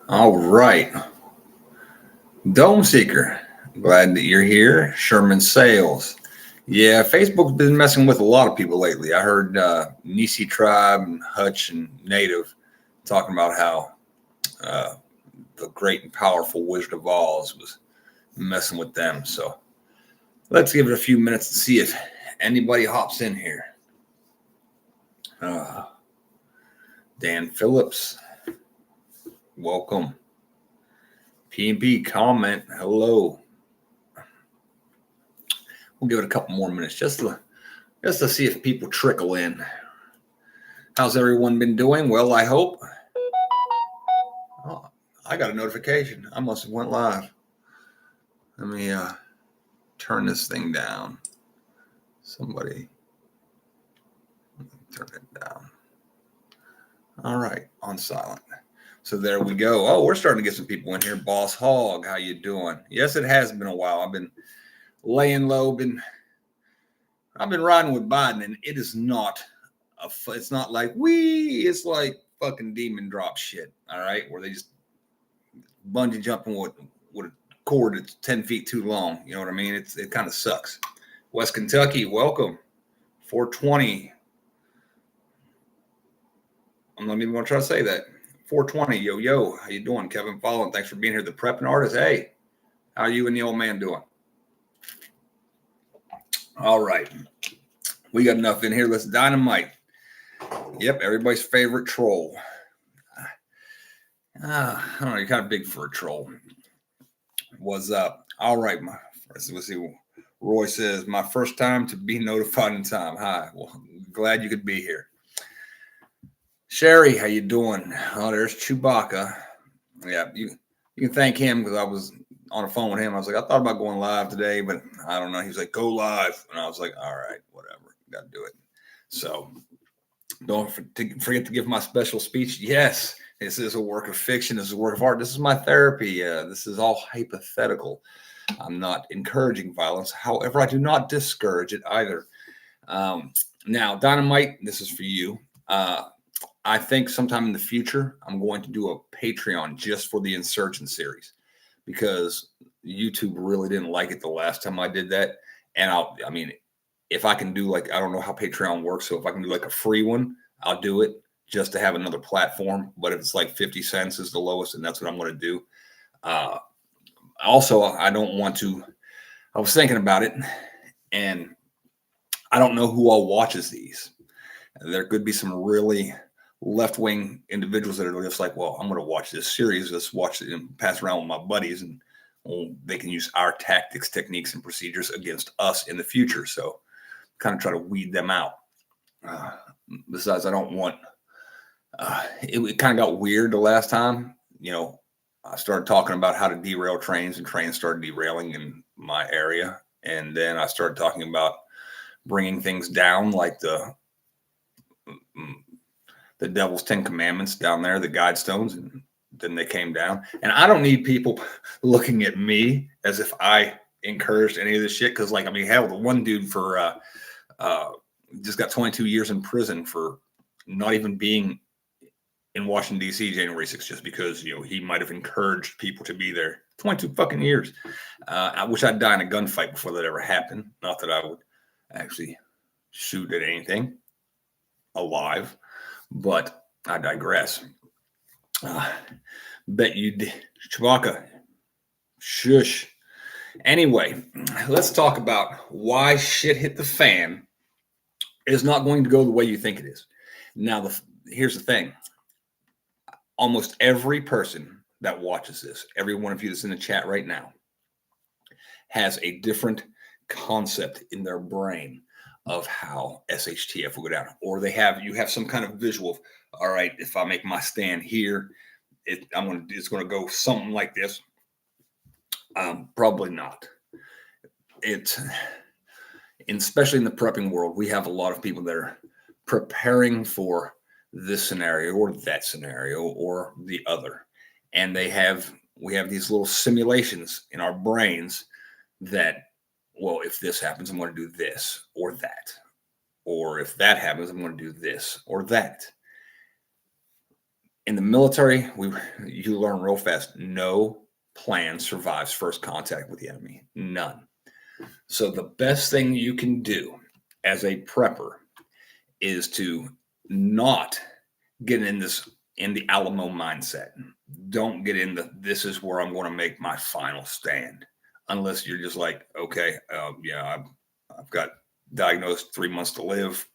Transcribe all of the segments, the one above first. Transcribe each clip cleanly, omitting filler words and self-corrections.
All right. Dome Seeker. Glad that you're here. Sherman Sales. Yeah, Facebook's been messing with a lot of people lately. I heard Nisi Tribe and Hutch and Native talking about how uh, the great and powerful Wizard of Oz was messing with them. So let's give it a few minutes to see if anybody hops in here. Uh, Dan Phillips, welcome. P&P comment, hello. We'll give it a couple more minutes just to see if people trickle in. How's everyone been doing? Well, I hope. Oh, I got a notification. I must have went live. Let me turn this thing down. Somebody turn it down. All right, on silent. So there we go. Oh, we're starting to get some people in here. Boss Hog, how you doing? Yes, it has been a while. I've been laying low. I've been riding with Biden, and it is not it's not like it's like fucking demon drop shit. All right, where they just bungee jumping with a cord that's 10 feet too long. You know what I mean? It kind of sucks. West Kentucky, welcome. 420. I'm not even going to try to say that. 420, yo, how you doing? Kevin Fallon, thanks for being here. The prepping artist, hey, how are you and the old man doing? All right, we got enough in here. Let's dynamite. Yep, everybody's favorite troll. I don't know, you're kind of big for a troll. What's up? All right, let's see. Roy says, my first time to be notified in time. Hi, well, glad you could be here. Sherry, how you doing? Oh, there's Chewbacca. Yeah, you can thank him because I was on the phone with him. I was like, I thought about going live today, but I don't know. He was like, go live. And I was like, all right, whatever. Got to do it. So don't forget to give my special speech. Yes, this is a work of fiction. This is a work of art. This is my therapy. This is all hypothetical. I'm not encouraging violence. However, I do not discourage it either. Now, Dynamite, this is for you. I think sometime in the future, I'm going to do a Patreon just for the Insurgent series because YouTube really didn't like it the last time I did that. And I mean, if I can do I don't know how Patreon works. So if I can do a free one, I'll do it just to have another platform. But if it's 50 cents is the lowest, and that's what I'm going to do. Also, I don't want to, I was thinking about it, and I don't know who all watches these. There could be some really left-wing individuals that are just like, well, I'm going to watch this series. Let's watch it and pass around with my buddies, and they can use our tactics, techniques, and procedures against us in the future. So kind of try to weed them out. Besides, I don't want, it kind of got weird the last time, I started talking about how to derail trains, and trains started derailing in my area. And then I started talking about bringing things down, like the Devil's 10 Commandments down there, the guidestones, and then they came down. And I don't need people looking at me as if I encouraged any of this shit. Because, hell, the one dude for just got 22 years in prison for not even being in Washington, D.C. January 6th, just because, he might have encouraged people to be there. 22 fucking years. I wish I'd die in a gunfight before that ever happened. Not that I would actually shoot at anything alive, but I digress. Bet you did. Chewbacca. Shush. Anyway, let's talk about why shit hit the fan is not going to go the way you think it is. Now, here's the thing. Almost every person that watches this, every one of you that's in the chat right now, has a different concept in their brain of how SHTF will go down. Or you have some kind of visual of, all right, if I make my stand here, it's going to go something like this. Probably not. Especially in the prepping world, we have a lot of people that are preparing for this scenario or that scenario or the other. And we have these little simulations in our brains that, well, if this happens, I'm going to do this or that. Or if that happens, I'm going to do this or that. In the military, you learn real fast. No plan survives first contact with the enemy. None. So the best thing you can do as a prepper is to not get in the Alamo mindset. Don't get in this is where I'm going to make my final stand, unless you're just like, okay, yeah, I've got diagnosed 3 months to live.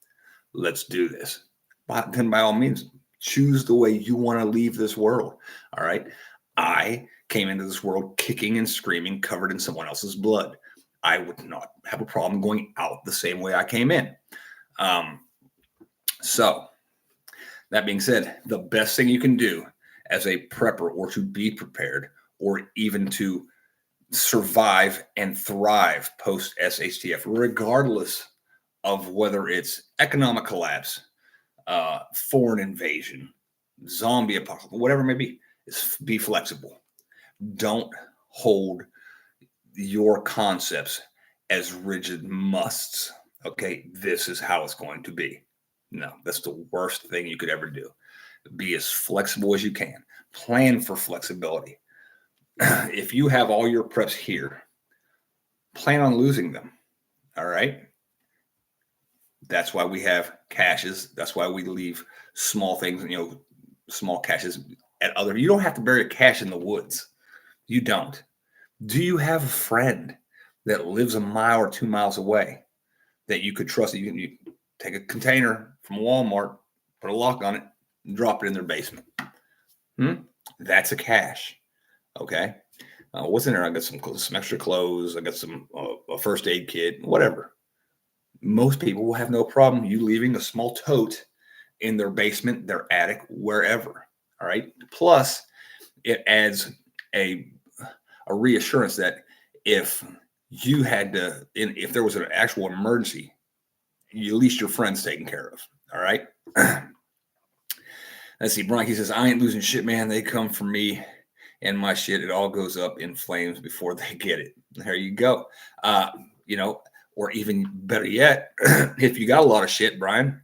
Let's do this. But then by all means, choose the way you want to leave this world. All right. I came into this world kicking and screaming, covered in someone else's blood. I would not have a problem going out the same way I came in. So that being said, the best thing you can do as a prepper, or to be prepared, or even to survive and thrive post SHTF, regardless of whether it's economic collapse, foreign invasion, zombie apocalypse, whatever it may be, is be flexible. Don't hold your concepts as rigid musts. Okay, this is how it's going to be. No, that's the worst thing you could ever do. Be as flexible as you can. Plan for flexibility. If you have all your preps here, plan on losing them. All right. That's why we have caches. That's why we leave small things, small caches at other. You don't have to bury a cache in the woods. You don't. Do you have a friend that lives a mile or 2 miles away that you could trust? You take a container from Walmart, put a lock on it, and drop it in their basement. That's a cache. Okay. What's in there? I got some extra clothes. I got some a first aid kit, whatever. Most people will have no problem you leaving a small tote in their basement, their attic, wherever. All right. Plus, it adds a reassurance that if you had to, if there was an actual emergency, at least your friend's taken care of. All right. Let's see. Bronky says, I ain't losing shit, man. They come for me and my shit. It all goes up in flames before they get it. There you go. Or even better yet, if you got a lot of shit, Brian,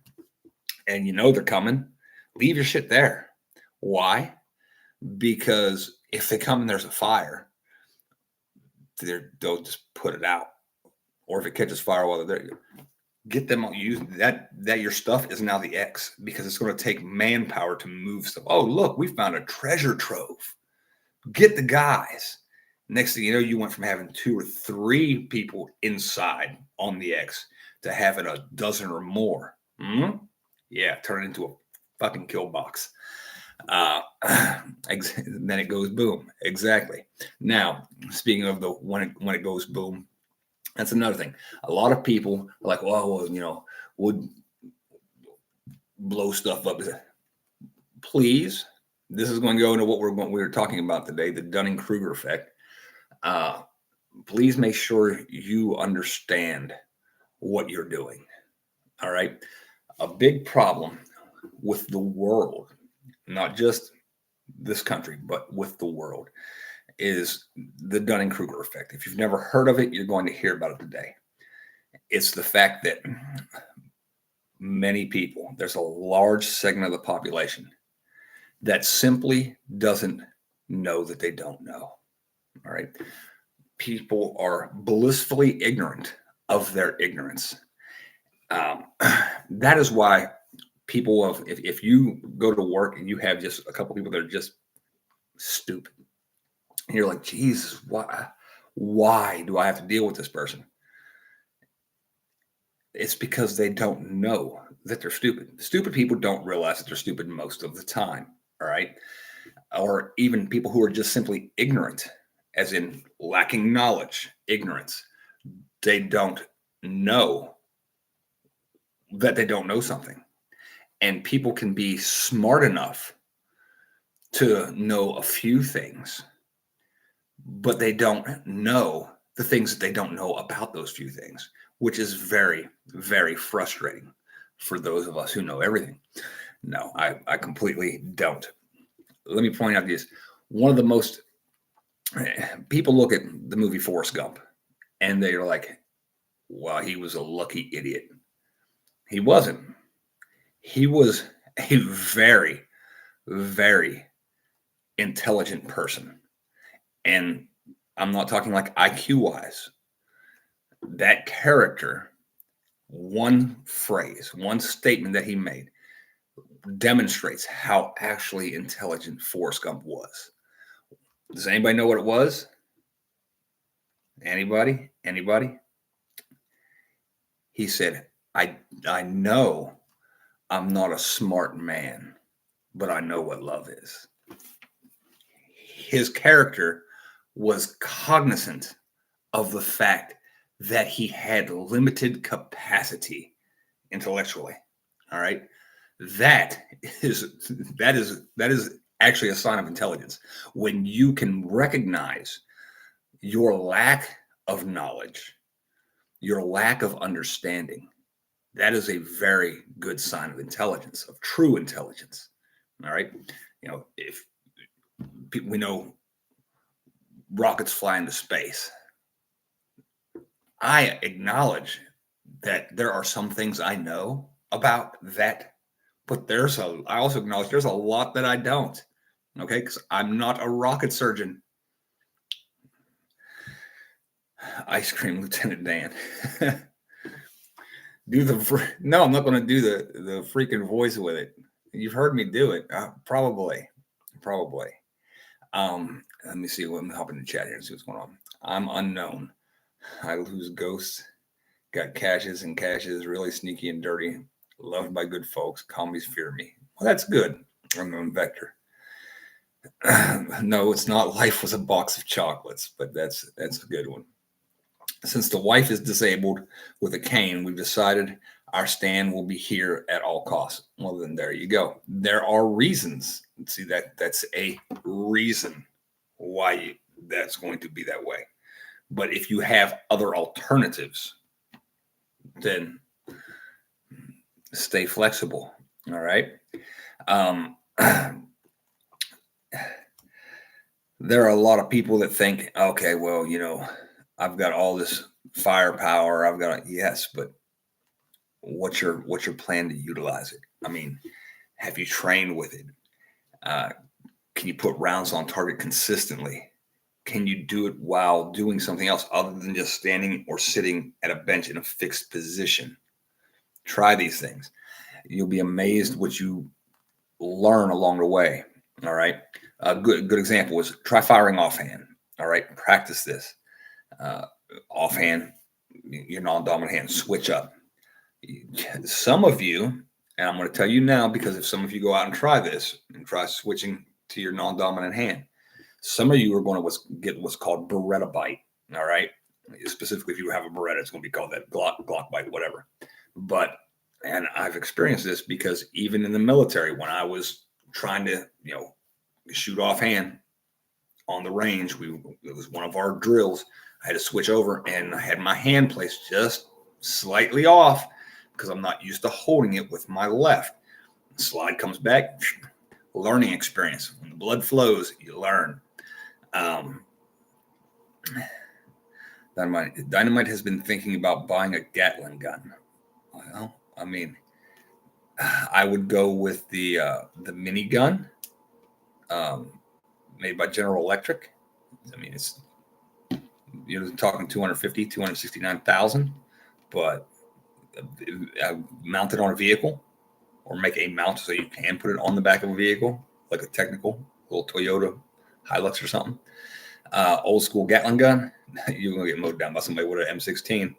and they're coming, leave your shit there. Why? Because if they come and there's a fire, they'll just put it out. Or if it catches fire while they're there, get them use that your stuff is now the X, because it's going to take manpower to move stuff. Oh, look, we found a treasure trove. Get the guys. Next thing you know, you went from having 2 or 3 people inside on the X to having a dozen or more. Yeah, turn it into a fucking kill box. Then it goes boom. Exactly. Now, speaking of when it goes boom, that's another thing. A lot of people are like, would blow stuff up. Please, this is going to go into what we're talking about today, the Dunning-Kruger effect. Please make sure you understand what you're doing. All right. A big problem with the world, not just this country, but with the world, is the Dunning-Kruger effect. If you've never heard of it, you're going to hear about it today. It's the fact that many people, there's a large segment of the population that simply doesn't know that they don't know. All right. People are blissfully ignorant of their ignorance. That is why people if you go to work and you have just a couple people that are just stupid, and you're like, Jesus, why do I have to deal with this person? It's because they don't know that they're stupid. Stupid people don't realize that they're stupid most of the time. All right. Or even people who are just simply ignorant, as in lacking knowledge, ignorance. They don't know that they don't know something. And people can be smart enough to know a few things, but they don't know the things that they don't know about those few things, which is very, very frustrating for those of us who know everything. No, I completely don't. Let me point out this. One of the most, people look at the movie Forrest Gump and they're like, wow, he was a lucky idiot. He wasn't. He was a very very intelligent person. And I'm not talking like IQ wise. That character, one phrase, one statement that he made demonstrates how actually intelligent Forrest Gump was. Does anybody know what it was? Anybody? Anybody? He said, I know I'm not a smart man, but I know what love is. His character was cognizant of the fact that he had limited capacity intellectually. All right. That is actually a sign of intelligence. When you can recognize your lack of knowledge, your lack of understanding, that is a very good sign of intelligence, of true intelligence. All right. If we know rockets fly into space, I acknowledge that there are some things I know about that, but I also acknowledge there's a lot that I don't. Okay. Because I'm not a rocket surgeon. Ice cream Lieutenant Dan. No, I'm not going to do the freaking voice with it. You've heard me do it. Probably. Let me see. Let me hop in the chat here and see what's going on. I'm unknown. I lose ghosts. Got caches and caches. Really sneaky and dirty. Loved by good folks. Commies fear me. Well, that's good. Unknown vector. No, it's not. Life was a box of chocolates, but that's a good one. Since the wife is disabled with a cane, we've decided our stand will be here at all costs. Well, then there you go. There are reasons. See, that's a reason why that's going to be that way. But if you have other alternatives, then stay flexible. All right. There are a lot of people that think, okay, well, I've got all this firepower. Yes, but what's your plan to utilize it? I mean, have you trained with it? Can you put rounds on target consistently? Can you do it while doing something else other than just standing or sitting at a bench in a fixed position? Try these things. You'll be amazed what you learn along the way. All right. A good example is try firing offhand. All right. Practice this. Offhand, your non-dominant hand, switch up. Some of you, and I'm going to tell you now, because if some of you go out and try this and try switching to your non-dominant hand, some of you are going to get what's called Beretta bite. All right. Specifically, if you have a Beretta, it's going to be called that Glock bite, whatever. And I've experienced this because even in the military, when I was trying to, shoot offhand on the range, it was one of our drills. I had to switch over and I had my hand placed just slightly off because I'm not used to holding it with my left. The slide comes back, learning experience. When the blood flows, you learn. Dynamite has been thinking about buying a Gatling gun. Well, I mean, I would go with the minigun made by General Electric. I mean, you're talking 269,000, but mount it on a vehicle or make a mount so you can put it on the back of a vehicle, like a technical little Toyota Hilux or something. Old school Gatling gun, you're going to get mowed down by somebody with an M16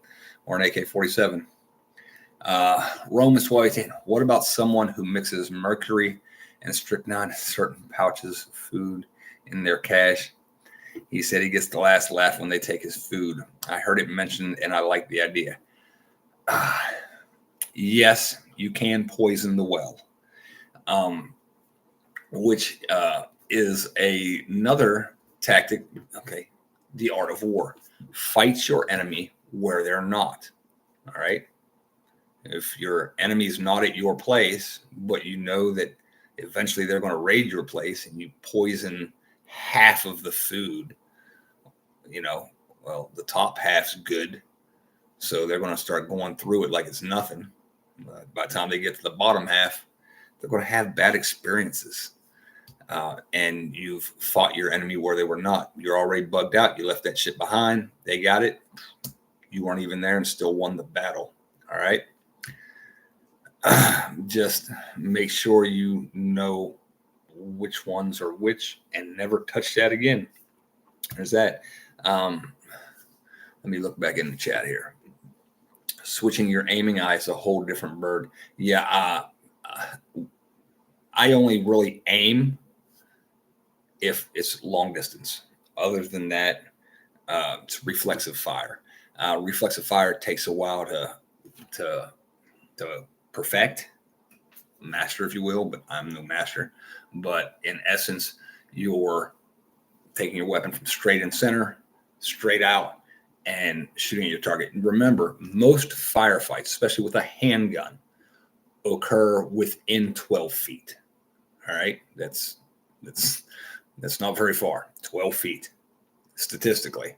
or an AK-47. Rome is White. What about someone who mixes mercury and strychnine in certain pouches of food in their cache? He said he gets the last laugh when they take his food. I heard it mentioned and I like the idea. Yes, you can poison the well, which is another tactic. Okay. The art of war. Fight your enemy where they're not. All right. If your enemy's not at your place, but you know that eventually they're going to raid your place and you poison half of the food, well, the top half's good. So they're going to start going through it like it's nothing. By the time they get to the bottom half, they're going to have bad experiences. and you've fought your enemy where they were not. You're already bugged out. You left that shit behind. They got it. You weren't even there and still won the battle. All right. Just make sure you know which ones are which and never touch that again. There's that. Let me look back in the chat here. Switching your aiming eye is a whole different bird. Yeah. I only really aim if it's long distance. Other than that, it's reflexive fire. Reflexive fire takes a while to perfect, master, if you will, but I'm no master. But in essence, you're taking your weapon from straight in center, straight out, and shooting at your target. And remember, most firefights, especially with a handgun, occur within 12 feet. All right, that's not very far. 12 feet, statistically,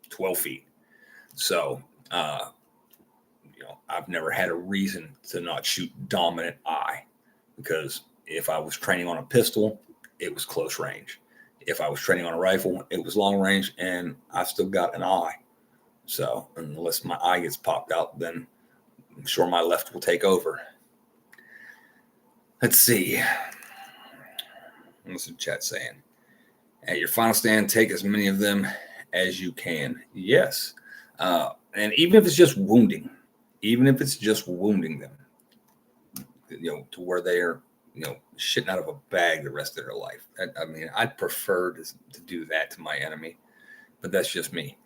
12 feet. So, I've never had a reason to not shoot dominant eye, because if I was training on a pistol, it was close range. If I was training on a rifle, it was long range, and I've still got an eye. So unless my eye gets popped out, then I'm sure my left will take over. Let's see. What's the chat saying? At your final stand, take as many of them as you can. Yes. And even if it's just wounding them, to where they are, shitting out of a bag the rest of their life. I mean, I'd prefer to do that to my enemy, but that's just me.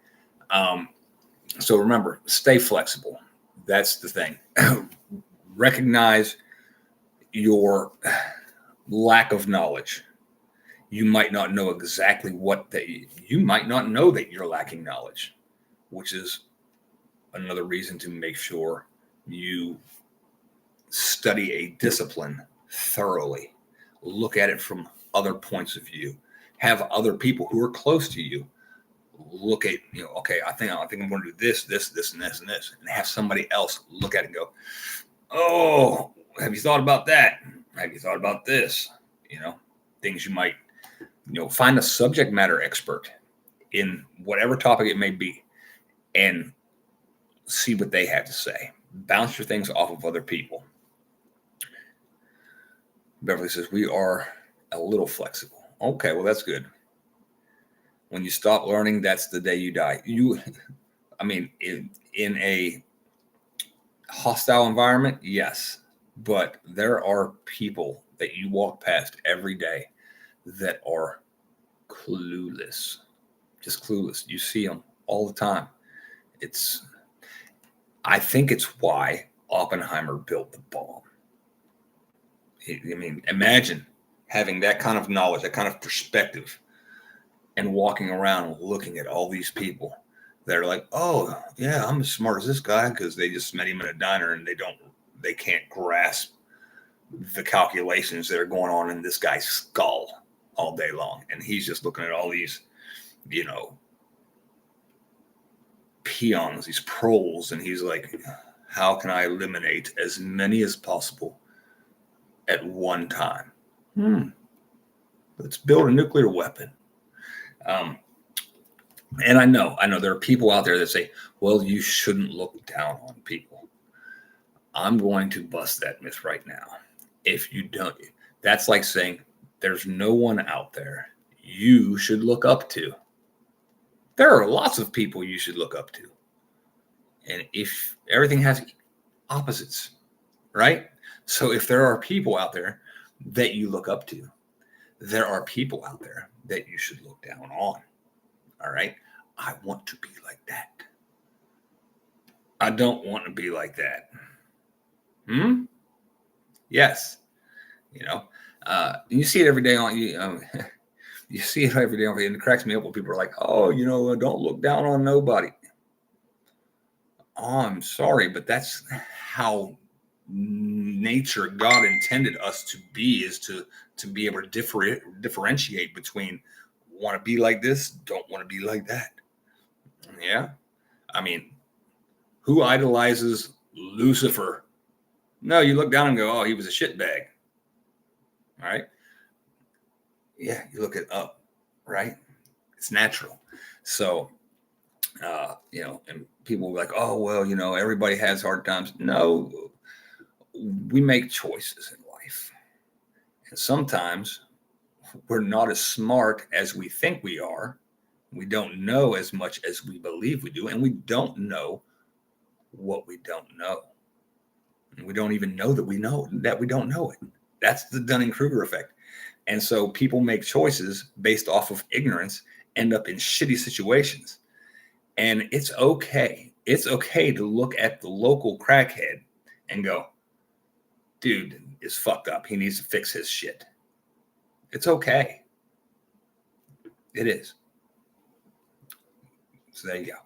So remember, stay flexible. That's the thing. Recognize your lack of knowledge. You might not know exactly you might not know that you're lacking knowledge, which is another reason to make sure you study a discipline thoroughly. Look at it from other points of view. Have other people who are close to you look at, okay, I think I'm going to do this, and this, and this, and have somebody else look at it and go, oh, have you thought about that? Have you thought about this? Things you might, find a subject matter expert in whatever topic it may be and see what they have to say. Bounce your things off of other people. Beverly says, we are a little flexible. Okay, well, that's good. When you stop learning, that's the day you die. In a hostile environment, yes. But there are people that you walk past every day that are clueless. Just clueless. You see them all the time. I think it's why Oppenheimer built the bomb. Imagine having that kind of knowledge, that kind of perspective, and walking around and looking at all these people that are like, oh, yeah, I'm as smart as this guy, because they just met him in a diner and they can't grasp the calculations that are going on in this guy's skull all day long. And he's just looking at all these, peons, these proles, and he's like, how can I eliminate as many as possible at one time? Let's build a nuclear weapon. And I know there are people out there that say, well, you shouldn't look down on people. I'm going to bust that myth right now. If you don't, that's like saying there's no one out there you should look up to. There are lots of people you should look up to. And if everything has opposites, right? So if there are people out there that you look up to, there are people out there that you should look down on. All right. I want to be like that. I don't want to be like that. Yes. You see it every day on you. You see it every day on, and it cracks me up when people are like, oh, don't look down on nobody. Oh, I'm sorry, but that's how nature, God intended us to be, is to be able to differentiate between want to be like this, don't want to be like that. Yeah. Who idolizes Lucifer? No, you look down and go, oh, he was a shitbag. All right. Yeah, you look it up, right? It's natural. So, and people will be like, oh, well, everybody has hard times. No, we make choices in life. And sometimes we're not as smart as we think we are. We don't know as much as we believe we do. And we don't know what we don't know. And we don't even know that we don't know it. That's the Dunning-Kruger effect. And so people make choices based off of ignorance, end up in shitty situations. And it's okay. It's okay to look at the local crackhead and go, dude is fucked up. He needs to fix his shit. It's okay. It is. So there you go.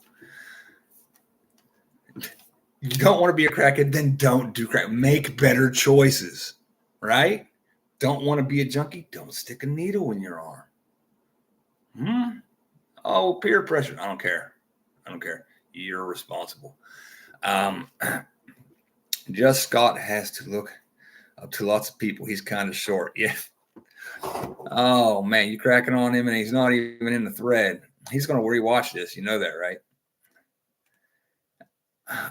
You don't want to be a crackhead, then don't do crack. Make better choices, right? Don't want to be a junkie? Don't stick a needle in your arm. Oh, peer pressure. I don't care. You're responsible. Just Scott has to look up to lots of people. He's kind of short. Yeah. Oh, man, you cracking on him and he's not even in the thread. He's going to rewatch this. You know that, right?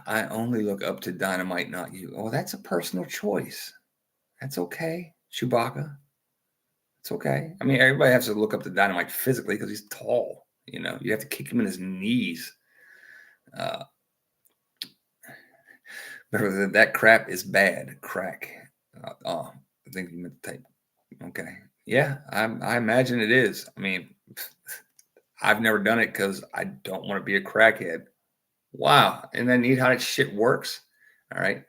I only look up to Dynamite, not you. Oh, that's a personal choice. That's okay, Chewbacca. It's okay. I mean, everybody has to look up to Dynamite physically because he's tall. You have to kick him in his knees. That crap is bad. Crack. I think you meant to type. Okay. Yeah, I imagine it is. I mean, I've never done it because I don't want to be a crackhead. Wow. And then neat how that shit works. All right.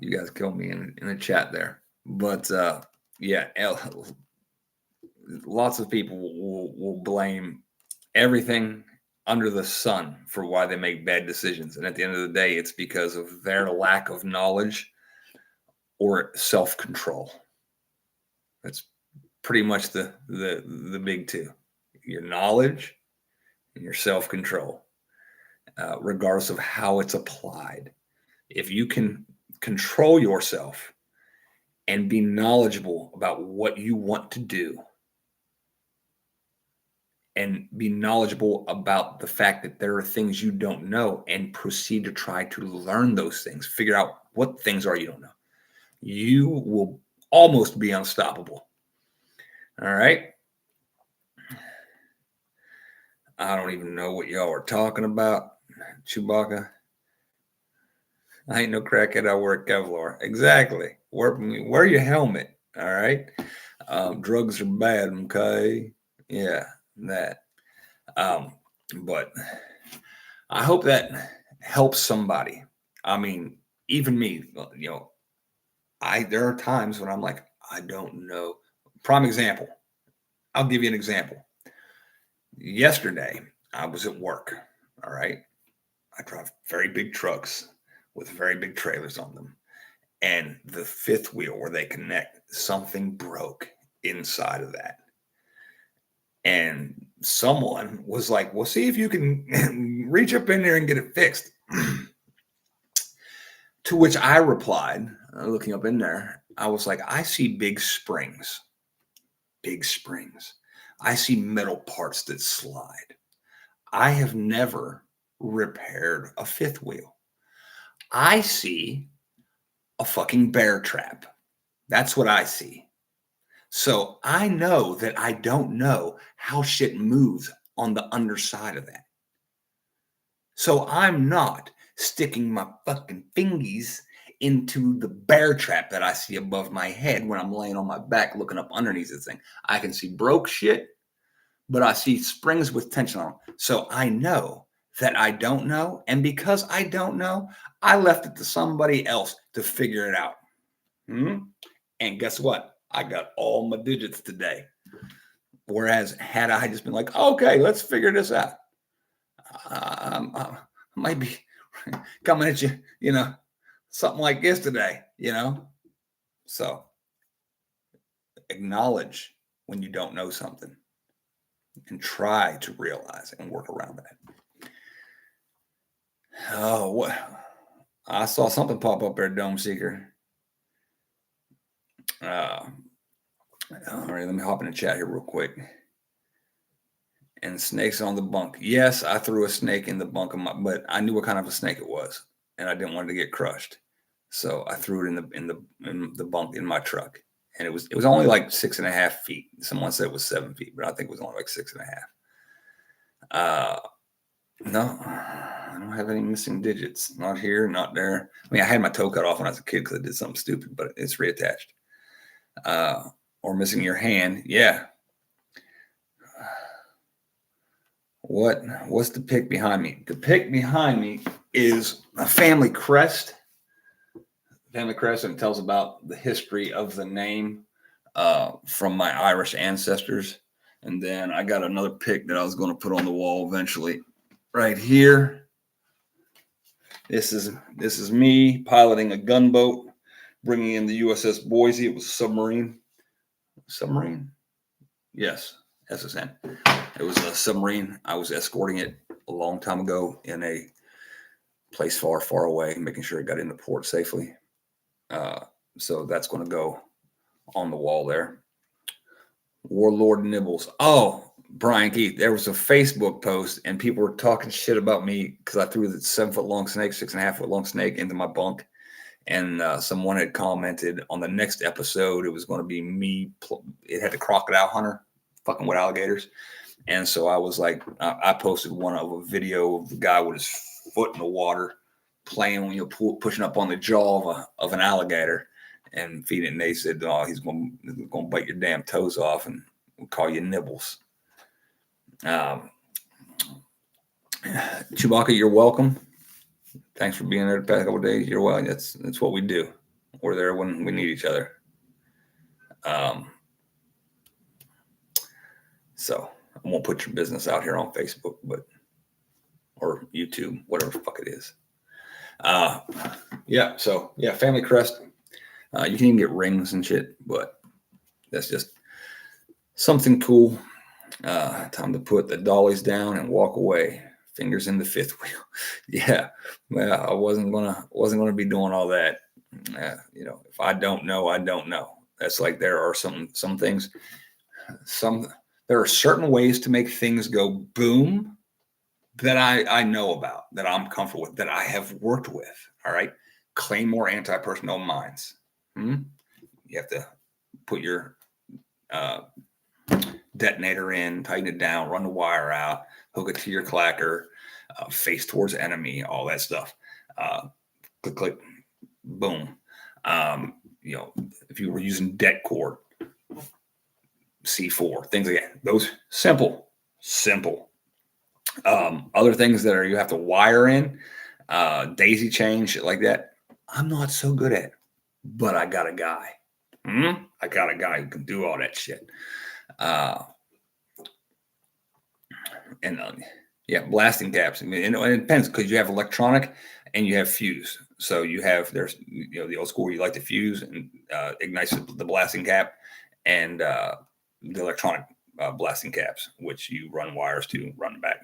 You guys killed me in the chat there. But yeah, lots of people will blame everything under the sun for why they make bad decisions. And at the end of the day, it's because of their lack of knowledge or self-control. That's pretty much the big two: your knowledge and your self-control, regardless of how it's applied. If you can control yourself and be knowledgeable about what you want to do, and be knowledgeable about the fact that there are things you don't know, and proceed to try to learn those things, figure out what things are you don't know, you will almost be unstoppable. All right. I don't even know what y'all are talking about. Chewbacca. I ain't no crackhead. I wear Kevlar. Exactly. Wear your helmet. All right. Drugs are bad. Okay. Yeah, that. But I hope that helps somebody. I mean, even me, there are times when I'm like, I don't know. Prime example. I'll give you an example. Yesterday, I was at work. All right. I drive very big trucks with very big trailers on them. And the fifth wheel where they connect, something broke inside of that. And someone was like, well, see if you can reach up in there and get it fixed. To which I replied, looking up in there, I was like, I see big springs. Big springs. I see metal parts that slide. I have never repaired a fifth wheel. I see a fucking bear trap. That's what I see. So I know that I don't know how shit moves on the underside of that. So I'm not sticking my fucking fingies into the bear trap that I see above my head when I'm laying on my back looking up underneath this thing. I can see broke shit, but I see springs with tension on them. So I know that I don't know. And because I don't know, I left it to somebody else to figure it out. And guess what? I got all my digits today. Whereas had I just been like, okay, let's figure this out, I might be coming at you, something like this today, So acknowledge when you don't know something and try to realize and work around that. Oh, what? I saw something pop up there, Dome Seeker. All right, let me hop in the chat here real quick. And snakes on the bunk. Yes, I threw a snake in the bunk of but I knew what kind of a snake it was, and I didn't want it to get crushed. So I threw it in the bunk in my truck, and it was only like 6.5 feet. Someone said it was 7 feet, but I think it was only like 6.5. No, I don't have any missing digits. Not here, not there. I mean, I had my toe cut off when I was a kid because I did something stupid, but it's reattached. Or missing your hand, yeah. What's the pic behind me? The pic behind me is a family crest. Family crest, and it tells about the history of the name from my Irish ancestors. And then I got another pic that I was going to put on the wall eventually, right here. This is me piloting a gunboat, bringing in the USS Boise. It was a submarine. Submarine? Yes, SSN. It was a submarine. I was escorting it a long time ago in a place far, far away, making sure it got into port safely. So that's going to go on the wall there. Warlord Nibbles. Oh, Brian Keith, there was a Facebook post and people were talking shit about me because I threw the 7-foot long snake, 6.5-foot long snake into my bunk. And someone had commented on the next episode, it was going to be me. It had the crocodile hunter fucking with alligators. And so I was like, I posted one of a video of the guy with his foot in the water playing when you're pushing up on the jaw of an alligator and feeding it. And they said, oh, he's going to bite your damn toes off and we'll call you Nibbles. Chewbacca, you're welcome. Thanks for being there the past couple of days. You're welcome. That's what we do. We're there when we need each other. So I won't put your business out here on Facebook, or YouTube, whatever the fuck it is. Yeah. So yeah, family crest. You can even get rings and shit, but that's just something cool. Time to put the dollies down and walk away. Fingers in the fifth wheel. Yeah. Well, I wasn't gonna be doing all that. If I don't know, I don't know. That's like there are some things. There are certain ways to make things go boom that I know about, that I'm comfortable with, that I have worked with. All right. Claymore anti-personnel mines. You have to put your detonator in, tighten it down, run the wire out, hook it to your clacker, face towards enemy, all that stuff. Click, click, boom. If you were using det cord, C4, things like that. Those simple. Other things that you have to wire in, daisy chain, shit like that. I'm not so good at, but I got a guy. I got a guy who can do all that shit. Blasting caps. I mean, it depends because you have electronic and you have fuse. So there's the old school, you like the fuse and ignites the blasting cap, and the electronic blasting caps, which you run wires to, run back.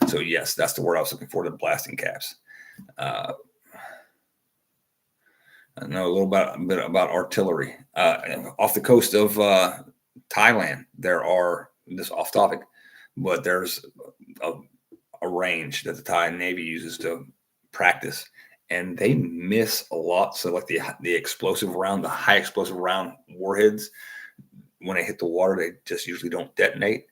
So yes, that's the word I was looking for, the blasting caps. I know a little bit about artillery. Off the coast of Thailand, there are, this off topic, but there's a range that the Thai Navy uses to practice, and they miss a lot. So like the explosive round, the high explosive round warheads, when they hit the water, they just usually don't detonate.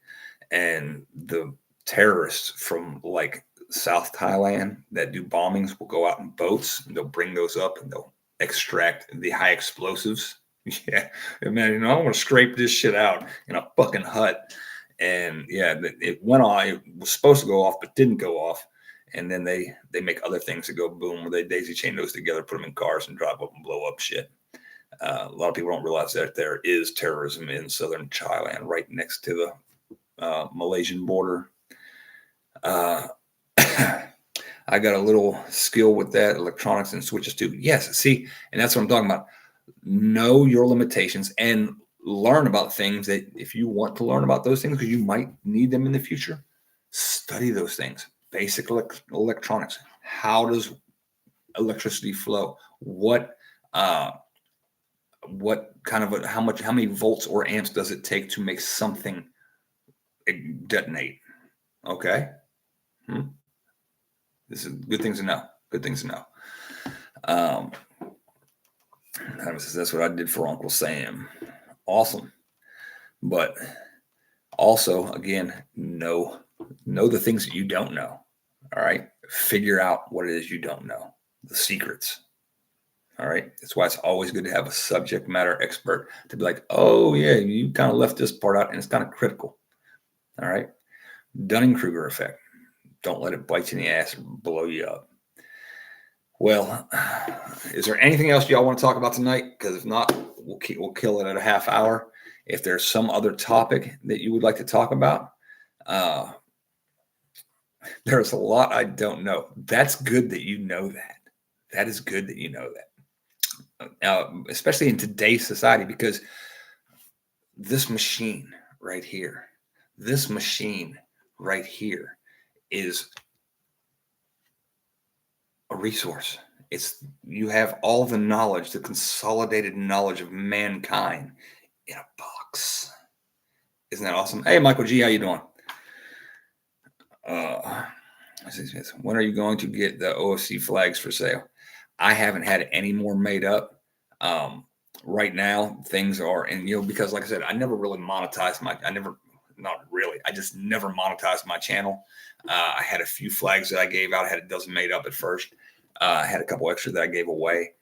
And the terrorists from like South Thailand that do bombings will go out in boats and they'll bring those up and they'll extract the high explosives. Yeah, man, I want to scrape this shit out in a fucking hut. And yeah, it went on. It was supposed to go off, but didn't go off. And then they make other things that go boom, where they daisy chain those together, put them in cars, and drive up and blow up shit. A lot of people don't realize that there is terrorism in southern Thailand, right next to the Malaysian border. I got a little skill with that, electronics and switches too. Yes, see, and that's what I'm talking about. Know your limitations and learn about things that, if you want to learn about those things, because you might need them in the future, study those things. Basic electronics. How does electricity flow? What what kind of how many volts or amps does it take to make something detonate? Okay. This is good things to know. Good things to know. That's what I did for Uncle Sam. Awesome. But also, again, know the things that you don't know. All right. Figure out what it is you don't know, the secrets. All right. That's why it's always good to have a subject matter expert to be like, oh, yeah, you kind of left this part out and it's kind of critical. All right. Dunning-Kruger effect. Don't let it bite you in the ass or blow you up. Well, is there anything else y'all want to talk about tonight? Because if not, we'll kill it at a half hour. If there's some other topic that you would like to talk about, there's a lot I don't know. That's good that you know that. That is good that you know that. Especially in today's society, because this machine right here is a resource. You have all the knowledge, the consolidated knowledge of mankind in a box. Isn't that awesome? Hey, Michael G, how you doing? When are you going to get the OFC flags for sale? I haven't had any more made up. Right now, things are, and because like I said, I never really monetized I just never monetized my channel. I had a few flags that I gave out. I had a dozen made up at first. I had a couple extra that I gave away.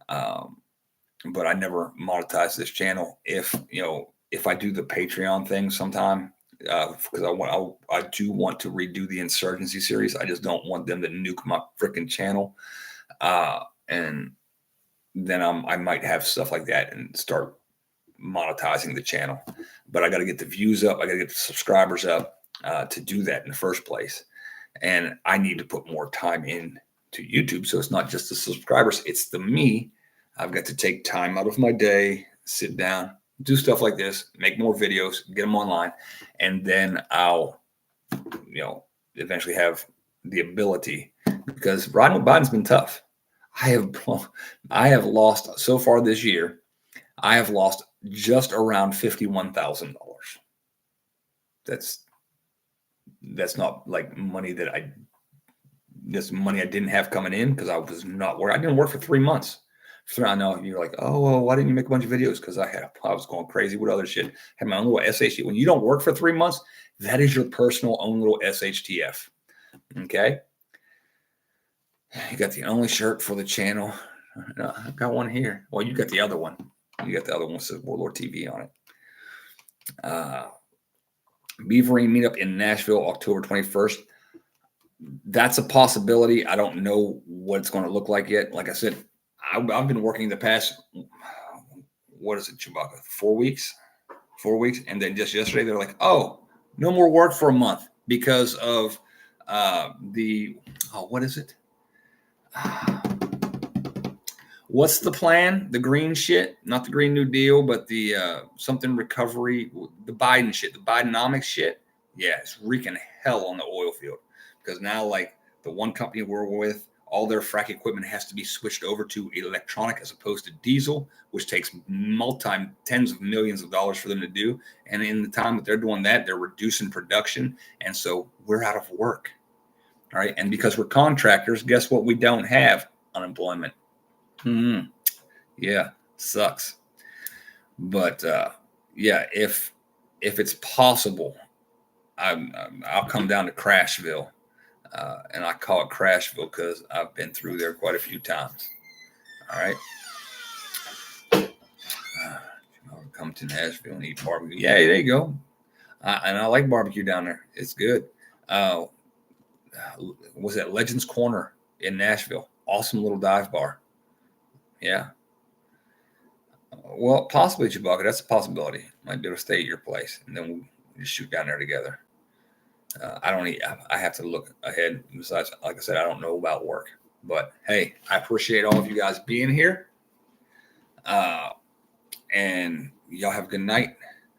But I never monetized this channel. If I do the Patreon thing sometime, because I do want to redo the Insurgency series. I just don't want them to nuke my freaking channel. And then I might have stuff like that and start monetizing the channel. But I got to get the views up. I got to get the subscribers up to do that in the first place. And I need to put more time in to YouTube. So it's not just the subscribers, it's the me. I've got to take time out of my day, sit down, do stuff like this, make more videos, get them online. And then I'll, eventually have the ability, because riding with Biden's been tough. I have lost so far this year. I have lost just around $51,000. That's not like money that's money I didn't have coming in because I was not working. I didn't work for 3 months. I know you're like, oh, well, why didn't you make a bunch of videos? Because I was going crazy with other shit. Had my own little SHTF. When you don't work for 3 months, that is your personal own little SHTF. Okay. You got the only shirt for the channel. I've got one here. Well, you got the other one. You got the other one that says Warlord TV on it. Beaverine meetup in Nashville, October 21st. That's a possibility. I don't know what it's going to look like yet. Like I said, I've been working the past, what is it, Chewbacca? 4 weeks? 4 weeks. And then just yesterday, they're like, oh, no more work for a month because of what is it? What's the plan? The green shit, not the Green New Deal, but the something recovery, the Biden shit, the Bidenomics shit. Yeah, it's wreaking hell on the oil field because now, like the one company we're with, all their frac equipment has to be switched over to electronic as opposed to diesel, which takes tens of millions of dollars for them to do. And in the time that they're doing that, they're reducing production. And so we're out of work. All right. And because we're contractors, guess what? We don't have unemployment. Yeah, sucks. But yeah, if it's possible, I'll come down to Crashville. And I call it Crashville because I've been through there quite a few times. All right. I'll come to Nashville and eat barbecue. Yeah, there you go. And I like barbecue down there. It's good. Was that Legends Corner in Nashville? Awesome little dive bar. Yeah. Well, possibly Chewbacca. That's a possibility. Might be able to stay at your place, and then we'll just shoot down there together. I have to look ahead. Besides, like I said, I don't know about work. But hey, I appreciate all of you guys being here. And y'all have a good night.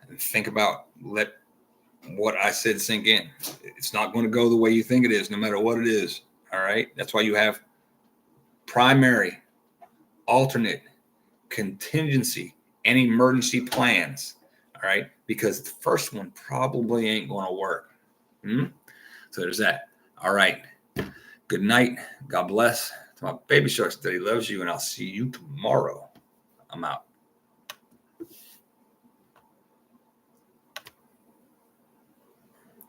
And think about, let what I said sink in. It's not going to go the way you think it is, no matter what it is. All right. That's why you have primary, alternate, contingency, any emergency plans. All right. Because the first one probably ain't going to work. So there's that. All right. Good night. God bless. To my baby sharks, Daddy loves you, and I'll see you tomorrow. I'm out.